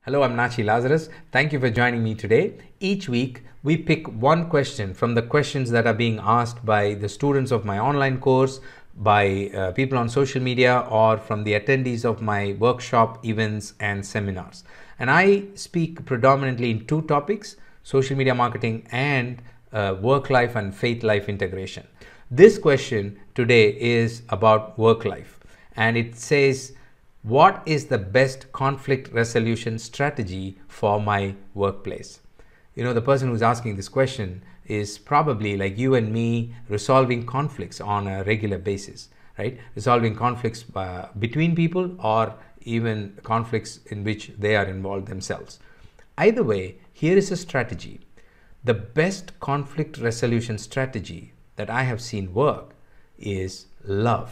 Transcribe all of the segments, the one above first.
Hello, I'm Natchi Lazarus. Thank you for joining me today. Each week, we pick one question from the questions that are being asked by the students of my online course, by people on social media, or from the attendees of my workshop, events, and seminars. And I speak predominantly in two topics: social media marketing and work life and faith life integration. This question today is about work life, and it says, what is the best conflict resolution strategy for my workplace? The person who's asking this question is probably like you and me, resolving conflicts on a regular basis, right? Resolving conflicts between people, or even conflicts in which they are involved themselves. Either way, here is a strategy. The best conflict resolution strategy that I have seen work is love.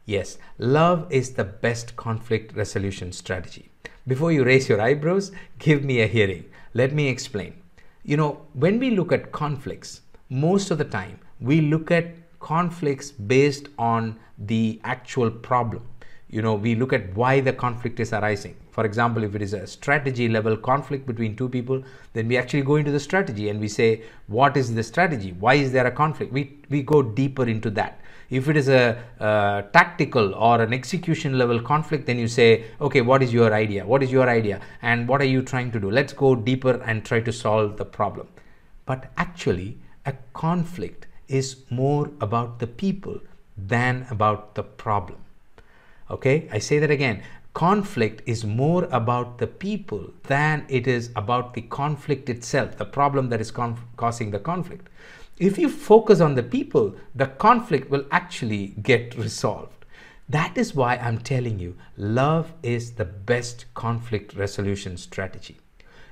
Yes, love is the best conflict resolution strategy. Before you raise your eyebrows, give me a hearing. Let me explain. When we look at conflicts, most of the time we look at conflicts based on the actual problem. We look at why the conflict is arising. For example, if it is a strategy level conflict between two people, then we actually go into the strategy and we say, what is the strategy? Why is there a conflict? We go deeper into that. If it is a tactical or an execution level conflict, then you say, okay, what is your idea? What is your idea? And what are you trying to do? Let's go deeper and try to solve the problem. But actually, a conflict is more about the people than about the problem. Okay, I say that again. Conflict is more about the people than it is about the conflict itself, the problem that is causing the conflict. If you focus on the people, the conflict will actually get resolved. That is why I'm telling you, love is the best conflict resolution strategy.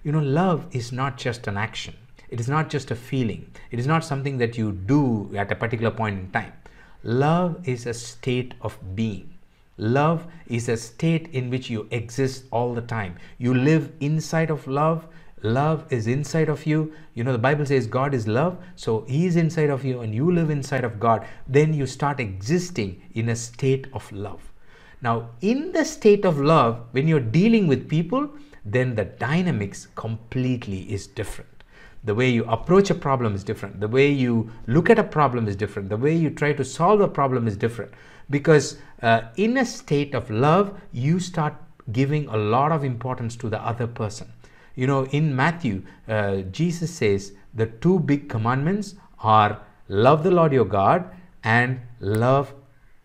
Love is not just an action. It is not just a feeling. It is not something that you do at a particular point in time. Love is a state of being. Love is a state in which you exist all the time. You live inside of love. Love is inside of you. The Bible says God is love. So He is inside of you and you live inside of God. Then you start existing in a state of love. Now, in the state of love, when you're dealing with people, then the dynamics completely is different. The way you approach a problem is different. The way you look at a problem is different. The way you try to solve a problem is different. Because in a state of love, you start giving a lot of importance to the other person. In Matthew, Jesus says the two big commandments are love the Lord your God and love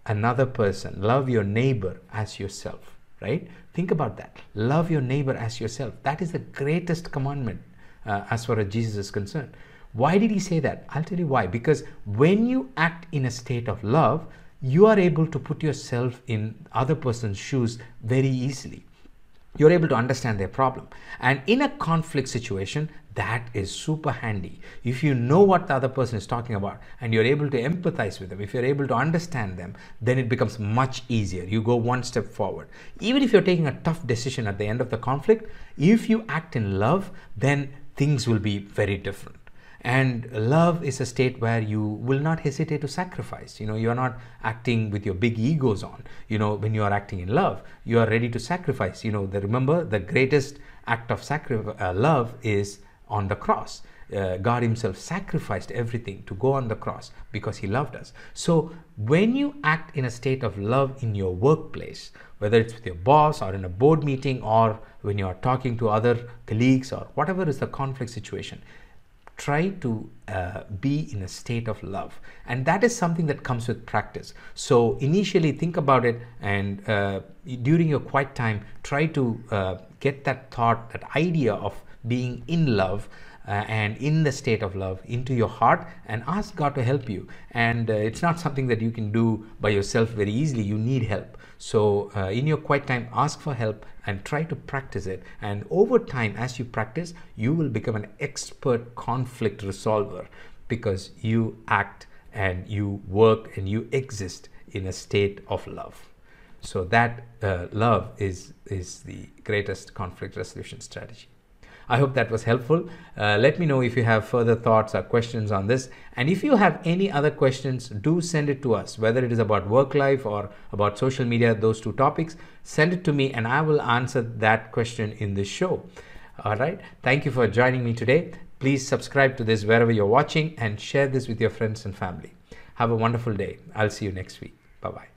another person. Love your neighbor as yourself, right? Think about that. Love your neighbor as yourself. That is the greatest commandment as far as Jesus is concerned. Why did He say that? I'll tell you why. Because when you act in a state of love, you are able to put yourself in other person's shoes very easily. You're able to understand their problem. And in a conflict situation, that is super handy. If you know what the other person is talking about and you're able to empathize with them, if you're able to understand them, then it becomes much easier. You go one step forward. Even if you're taking a tough decision at the end of the conflict, if you act in love, then things will be very different. And love is a state where you will not hesitate to sacrifice. You are not acting with your big egos on. When you are acting in love, you are ready to sacrifice. Remember, the greatest act of love is on the cross. God Himself sacrificed everything to go on the cross because He loved us. So when you act in a state of love in your workplace, whether it's with your boss or in a board meeting or when you are talking to other colleagues or whatever is the conflict situation, try to be in a state of love, and that is something that comes with practice. So initially think about it, and during your quiet time, try to get that thought, that idea of being in love and in the state of love into your heart, and ask God to help you. And it's not something that you can do by yourself very easily. You need help. So in your quiet time, ask for help and try to practice it. And over time, as you practice, you will become an expert conflict resolver, because you act and you work and you exist in a state of love. So that love is the greatest conflict resolution strategy. I hope that was helpful. Let me know if you have further thoughts or questions on this. And if you have any other questions, do send it to us, whether it is about work life or about social media, those two topics. Send it to me and I will answer that question in this show. All right. Thank you for joining me today. Please subscribe to this wherever you're watching and share this with your friends and family. Have a wonderful day. I'll see you next week. Bye-bye.